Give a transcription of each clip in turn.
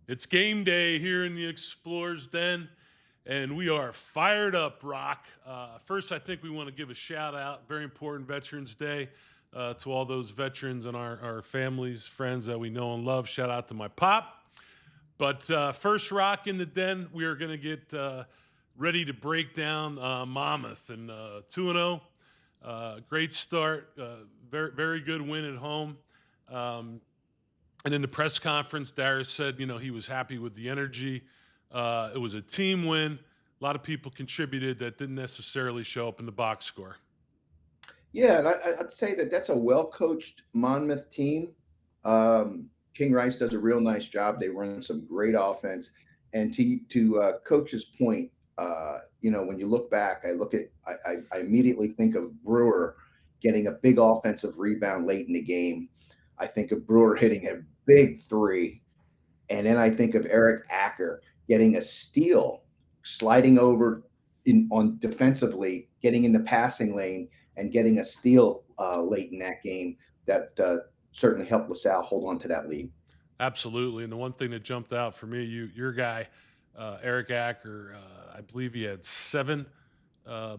It's game day here in the Explorers Den, and we are fired up, Rock. First, I think we want to give a shout out, very important Veterans Day, to all those veterans and our families, friends that we know and love. Shout out to my pop. But first, Rock in the Den, we are going to get ready to break down Monmouth and 2 0. Great start, very, very good win at home. Um, and in the press conference, Darius said, he was happy with the energy. It was a team win. A lot of people contributed that didn't necessarily show up in the box score. Yeah, and I'd say that that's a well-coached Monmouth team. King Rice does a real nice job. They run some great offense, and to Coach's point, when you look back, I immediately think of Brewer getting a big offensive rebound late in the game. I think of Brewer hitting a big three, and then I think of Eric Acker getting a steal, sliding over in on defensively, getting in the passing lane, and getting a steal late in that game that certainly helped LaSalle hold on to that lead. Absolutely. And the one thing that jumped out for me, your guy, Eric Acker, I believe he had seven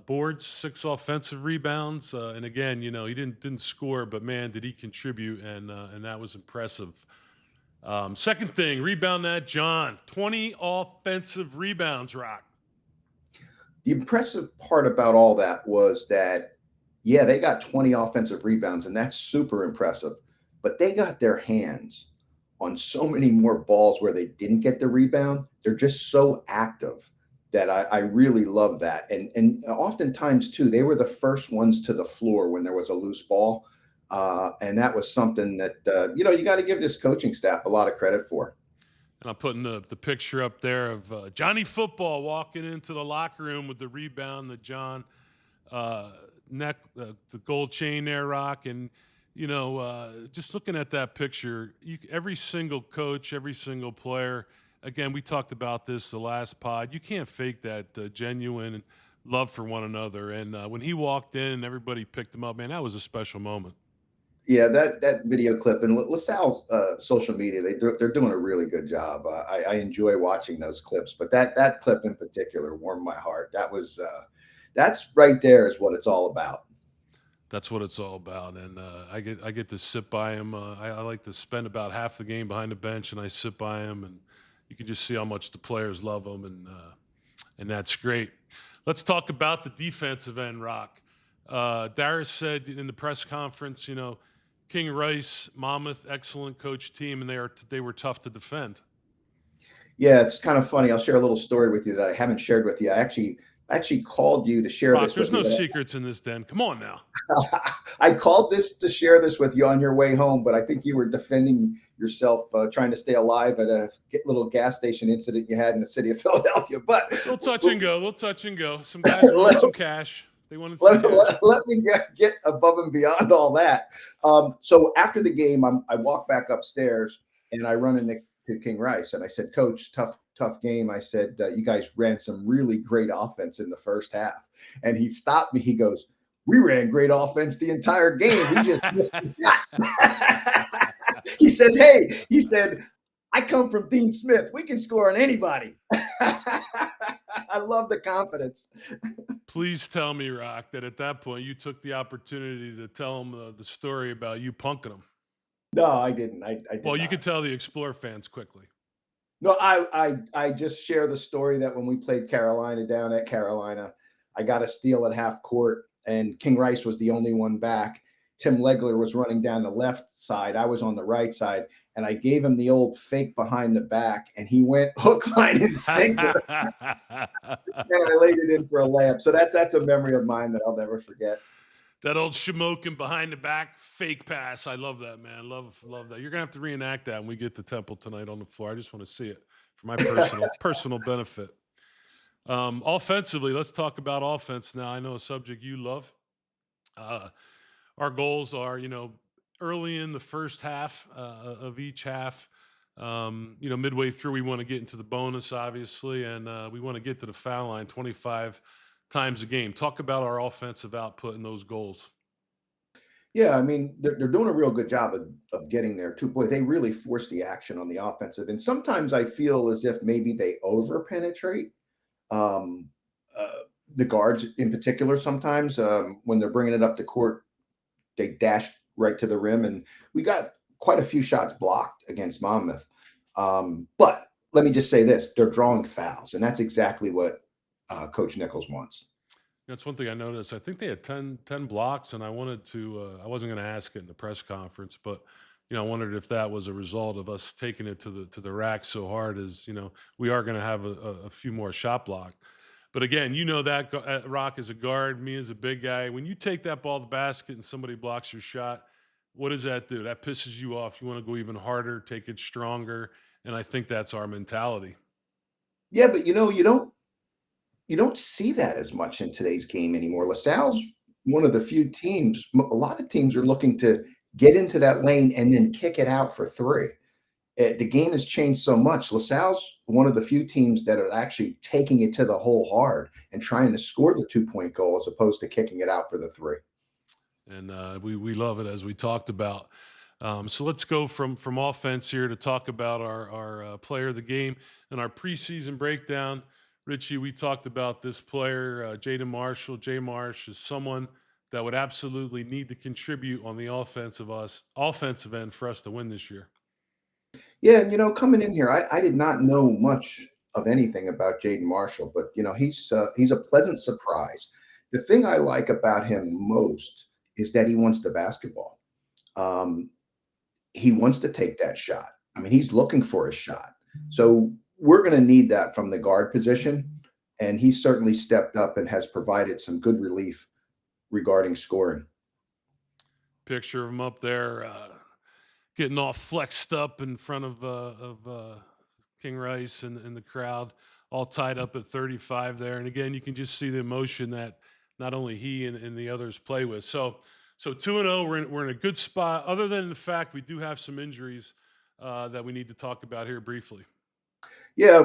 boards, six offensive rebounds, and again, he didn't score, but man, did he contribute, and that was impressive. Second thing, rebound that John, 20 offensive rebounds, Rock. The impressive part about all that was that, yeah, they got 20 offensive rebounds, and that's super impressive. But they got their hands on so many more balls where they didn't get the rebound. They're just so active that I really love that. And oftentimes too, they were the first ones to the floor when there was a loose ball. And that was something that you got to give this coaching staff a lot of credit for. And I'm putting the picture up there of Johnny Football walking into the locker room with the rebound that John uh, neck the gold chain there, Rock, and just looking at that picture, every single coach, every single player. Again, we talked about this the last pod. You can't fake that genuine love for one another. And when he walked in and everybody picked him up, man, that was a special moment. Yeah, that video clip and LaSalle's social media, they're doing a really good job. I enjoy watching those clips, but that clip in particular warmed my heart. That's right there is what it's all about. That's what it's all about, and I get to sit by him. I like to spend about half the game behind the bench, and I sit by him, and you can just see how much the players love him, and that's great. Let's talk about the defensive end, Rock. Darius said in the press conference, King Rice, Monmouth, excellent coach team, and they were tough to defend. Yeah, it's kind of funny. I'll share a little story with you that I haven't shared with you. I actually called you to share Rock, this there's with me, no but secrets in this den. Come on now. I called this to share this with you on your way home, but I think you were defending yourself, trying to stay alive at a little gas station incident you had in the city of Philadelphia. But Little touch and go, little touch and go. Some guys wanted some cash. They wanted some let, cash. let me get above and beyond all that. So after the game, I walk back upstairs and I run into King Rice and I said, Coach, tough game. I said, you guys ran some really great offense in the first half. And he stopped me. He goes, we ran great offense the entire game. We just missed the shots. He said, I come from Dean Smith. We can score on anybody. I love the confidence. Please tell me, Rock, that at that point you took the opportunity to tell him the story about you punking him. No, I didn't. I did Well, you not. could tell the Explorer fans quickly. No, I just share the story that when we played Carolina down at Carolina, I got a steal at half court, and King Rice was the only one back. Tim Legler was running down the left side. I was on the right side, and I gave him the old fake behind the back, and he went hook, line, and sinker, and I laid it in for a layup. So that's a memory of mine that I'll never forget. That old Shamokin behind the back fake pass. I love that, man. Love that. You're gonna have to reenact that when we get to Temple tonight on the floor. I just want to see it for my personal benefit. Offensively, let's talk about offense now. I know a subject you love. Uh, our goals are, early in the first half of each half. Midway through, we want to get into the bonus, obviously, and we want to get to the foul line 25 times a game. Talk about our offensive output and those goals. Yeah, I mean, they're doing a real good job of getting there too. Boy, they really force the action on the offensive. And sometimes I feel as if maybe they over penetrate um, uh, the guards in particular. Sometimes when they're bringing it up to court, they dash right to the rim. And we got quite a few shots blocked against Monmouth. But let me just say this, they're drawing fouls. And that's exactly what Coach Nichols wants. That's one thing I noticed. I think they had ten blocks, and I wanted to. I wasn't going to ask it in the press conference, but I wondered if that was a result of us taking it to the rack so hard. As we are going to have a few more shot block. But again, that Rock is a guard, me as a big guy. When you take that ball to the basket and somebody blocks your shot, what does that do? That pisses you off. You want to go even harder, take it stronger, and I think that's our mentality. Yeah, but you don't see that as much in today's game anymore. LaSalle's one of the few teams. A lot of teams are looking to get into that lane and then kick it out for three. The game has changed so much. LaSalle's one of the few teams that are actually taking it to the hole hard and trying to score the 2-point goal as opposed to kicking it out for the three. And we love it as we talked about. So let's go from offense here to talk about our player of the game and our preseason breakdown. Richie, we talked about this player, Jaden Marshall. Jay Marsh is someone that would absolutely need to contribute on the offensive end for us to win this year. Yeah, and coming in here, I did not know much of anything about Jaden Marshall, but he's a pleasant surprise. The thing I like about him most is that he wants the basketball. Um, he wants to take that shot. I mean, he's looking for a shot. So we're going to need that from the guard position. And he certainly stepped up and has provided some good relief regarding scoring. Picture of him up there, getting all flexed up in front of King Rice and the crowd, all tied up at 35 there. And again, you can just see the emotion that not only he and the others play with. So 2-0, we're in a good spot. Other than the fact we do have some injuries that we need to talk about here briefly. Yeah,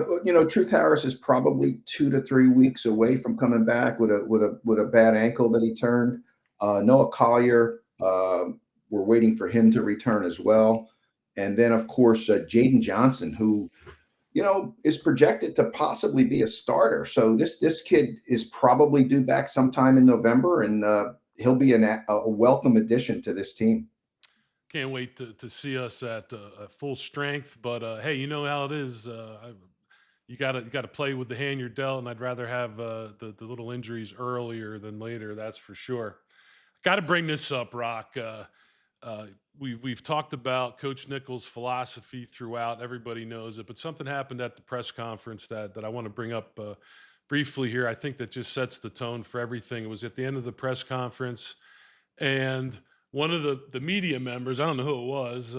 Truth Harris is probably 2 to 3 weeks away from coming back with a bad ankle that he turned. Noah Collier, we're waiting for him to return as well. And then, of course, Jaden Johnson, who is projected to possibly be a starter. So this kid is probably due back sometime in November, and he'll be a welcome addition to this team. Can't wait to see us at full strength. But hey, you know how it is. You gotta play with the hand you're dealt, and I'd rather have the little injuries earlier than later. That's for sure. Got to bring this up, Rock. Uh, we've talked about Coach Nichols' philosophy throughout. Everybody knows it, but something happened at the press conference that I want to bring up briefly here. I think that just sets the tone for everything. It was at the end of the press conference, and one of the media members, I don't know who it was,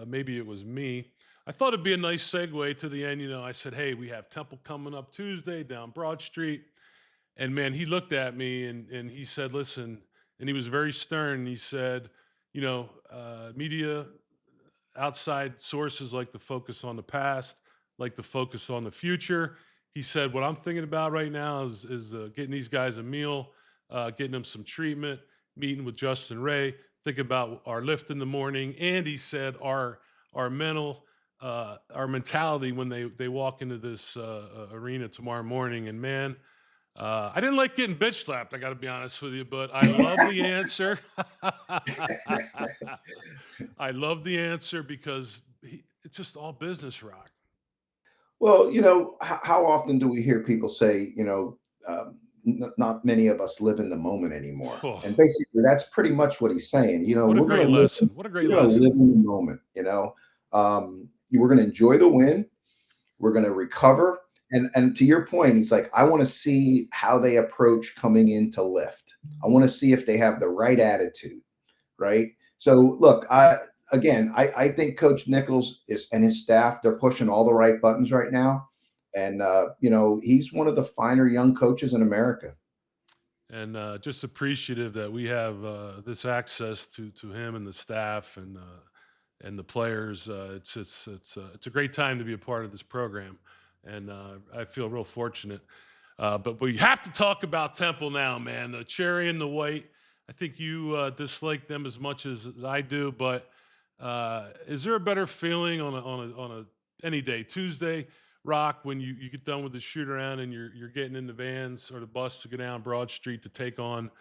maybe it was me. I thought it'd be a nice segue to the end. I said, "Hey, we have Temple coming up Tuesday down Broad Street." And man, he looked at me and he said, "Listen," and he was very stern. He said, media outside sources like to focus on the past, like to focus on the future. He said, "What I'm thinking about right now is getting these guys a meal, getting them some treatment, meeting with Justin Ray, think about our lift in the morning." And he said, our our mentality when they walk into this arena tomorrow morning. And man, I didn't like getting bitch slapped. I got to be honest with you, but I love the answer. I love the answer because it's just all business, Rock. Well, how often do we hear people say, not many of us live in the moment anymore? Oh, And basically, that's pretty much what he's saying. what a We're going great to live, lesson! What a great we're going to lesson! live in the moment. We're going to enjoy the win. We're going to recover. And to your point, he's like, I want to see how they approach coming into lift. I want to see if they have the right attitude, right? So look, I think Coach Nichols is and his staff, they're pushing all the right buttons right now. And he's one of the finer young coaches in America. And just appreciative that we have this access to him and the staff and the players. It's a great time to be a part of this program, and I feel real fortunate. But we have to talk about Temple now, man. The cherry and the white. I think you dislike them as much as I do, but is there a better feeling on a any day, Tuesday, Rock, when you get done with the shoot around and you're getting in the vans or the bus to go down Broad Street to take on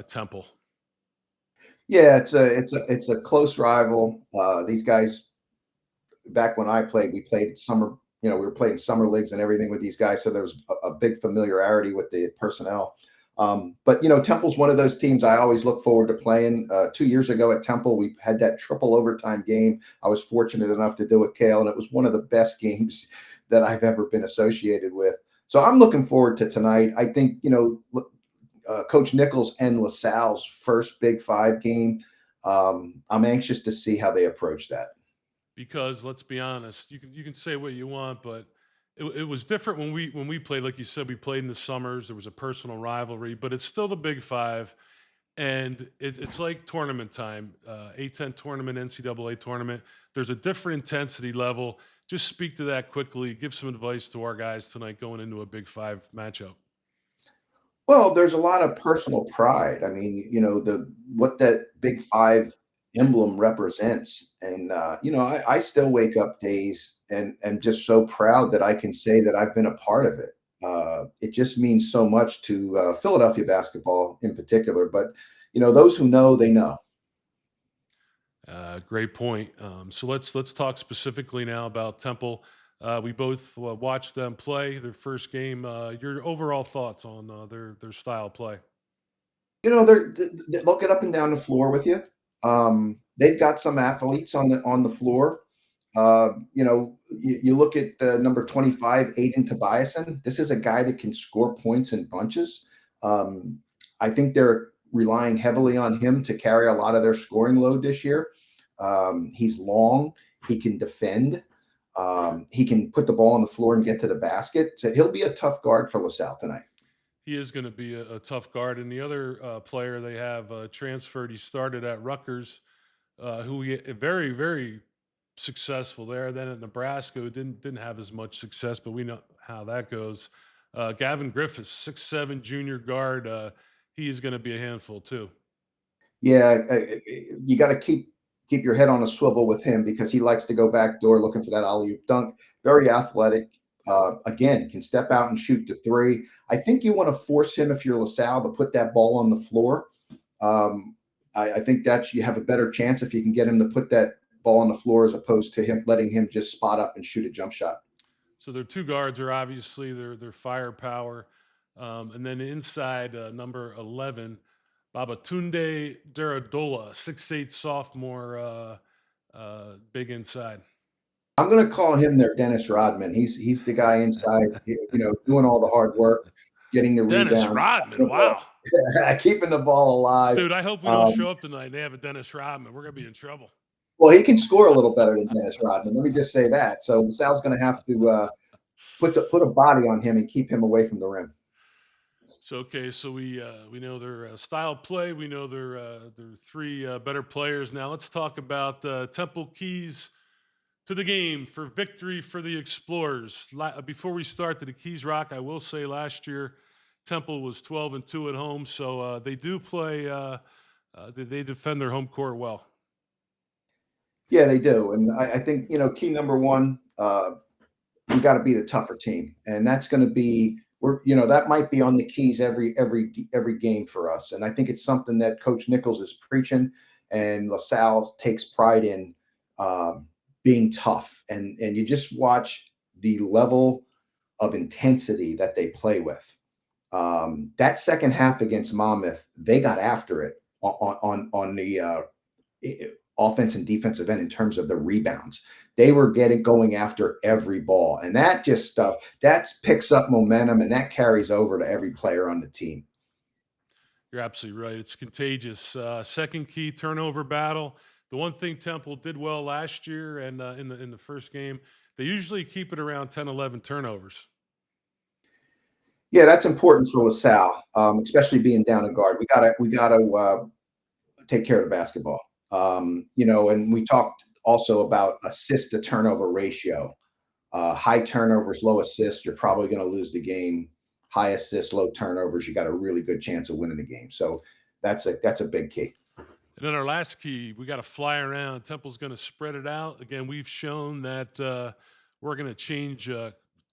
Temple? Yeah, it's a close rival. These guys, back when I played, we played summer. We were playing summer leagues and everything with these guys, so there was a big familiarity with the personnel. But Temple's one of those teams I always look forward to playing. 2 years ago at Temple, we had that triple overtime game. I was fortunate enough to do it, Kale, and it was one of the best games that I've ever been associated with. So I'm looking forward to tonight. I think Coach Nichols and LaSalle's first Big Five game. I'm anxious to see how they approach that. Because let's be honest, you can say what you want, but it was different when we played. Like you said, we played in the summers. There was a personal rivalry, but it's still the Big Five, and it's like tournament time, A10 tournament, NCAA tournament. There's a different intensity level. Just speak to that quickly. Give some advice to our guys tonight going into a Big Five matchup. Well, there's a lot of personal pride. I mean, the what that Big Five emblem represents, and I still wake up days and just so proud that I can say that I've been a part of it. It just means so much to Philadelphia basketball in particular. But those who know, they know. Great point. So let's talk specifically now about Temple. We both watched them play their first game. Your overall thoughts on their style of play? They'll get up and down the floor with you. They've got some athletes on the floor. You look at number 25, Aiden Tobiasen. This is a guy that can score points in bunches. Um, I think they're relying heavily on him to carry a lot of their scoring load this year. He's long. He can defend. He can put the ball on the floor and get to the basket. So he'll be a tough guard for LaSalle tonight. He is going to be a tough guard. And the other player they have transferred, he started at Rutgers, very very successful there. Then at Nebraska, who didn't have as much success, but we know how that goes. Gavin Griffiths, 6'7" junior guard. He is going to be a handful too. Yeah, you got to keep your head on a swivel with him because he likes to go back door looking for that alley oop dunk. Very athletic. Again, can step out and shoot the three. I think you want to force him if you're LaSalle to put that ball on the floor. I think that you have a better chance if you can get him to put that ball on the floor as opposed to him letting him just spot up and shoot a jump shot. So their two guards are obviously their firepower, and then inside number 11, Babatunde Duradola, 6'8" sophomore, big inside. I'm going to call him their Dennis Rodman. He's the guy inside, doing all the hard work, getting the Dennis rebounds, Rodman, wow. keeping the ball alive. Dude, I hope we don't Um, show up tonight and they have a Dennis Rodman. We're gonna be in trouble. well, he can score a little better than Dennis Rodman. Let me just say that. So LaSalle's going to have to put a body on him and keep him away from the rim. So okay, so we know their style of play. We know their three better players. Now let's talk about Temple keys to the game for victory for the Explorers. Before we start to the keys, Rock, I will say last year Temple was 12-2 at home, so they do play. They defend their home court well. Yeah, they do, and I think key number one, we got to be the tougher team, and that's going to be that might be on the keys every game for us, and I think it's something that Coach Nichols is preaching, and LaSalle takes pride in being tough, and you just watch the level of intensity that they play with. That second half against Monmouth, they got after it on the offense and defensive end in terms of the rebounds. They were going after every ball, and that just stuff that picks up momentum and that carries over to every player on the team. You're absolutely right. It's contagious. Second key turnover battle. The one thing Temple did well last year and in the first game, they usually keep it around 10, 11 turnovers. Yeah, that's important for LaSalle, especially being down a guard. We gotta take care of the basketball. And we talked also about assist to turnover ratio. High turnovers, low assists, you're probably going to lose the game. High assists, low turnovers, you got a really good chance of winning the game. So That's a big key. And then our last key, we got to fly around. Temple's going to spread it out. Again, we've shown that we're going to change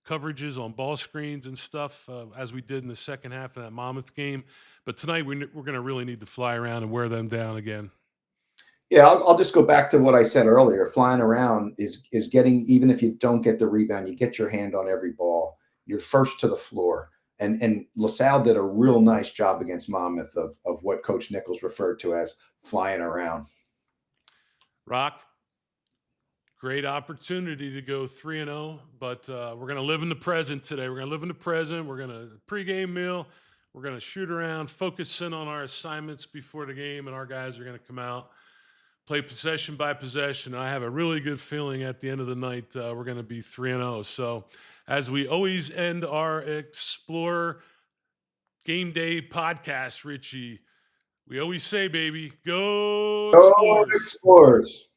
coverages on ball screens and stuff as we did in the second half of that Monmouth game. But tonight we're going to really need to fly around and wear them down again. Yeah, I'll just go back to what I said earlier. Flying around is getting, even if you don't get the rebound, you get your hand on every ball. You're first to the floor. And LaSalle did a real nice job against Monmouth of what Coach Nichols referred to as flying around. Rock, great opportunity to go 3-0, but we're going to live in the present today. We're going to live in the present. We're going to pregame meal. We're going to shoot around, focus in on our assignments before the game, and our guys are going to come out, play possession by possession. I have a really good feeling at the end of the night we're going to be 3-0. So as we always end our Explore Game Day podcast, Richie, we always say, baby, go Go Explorers. Explorers.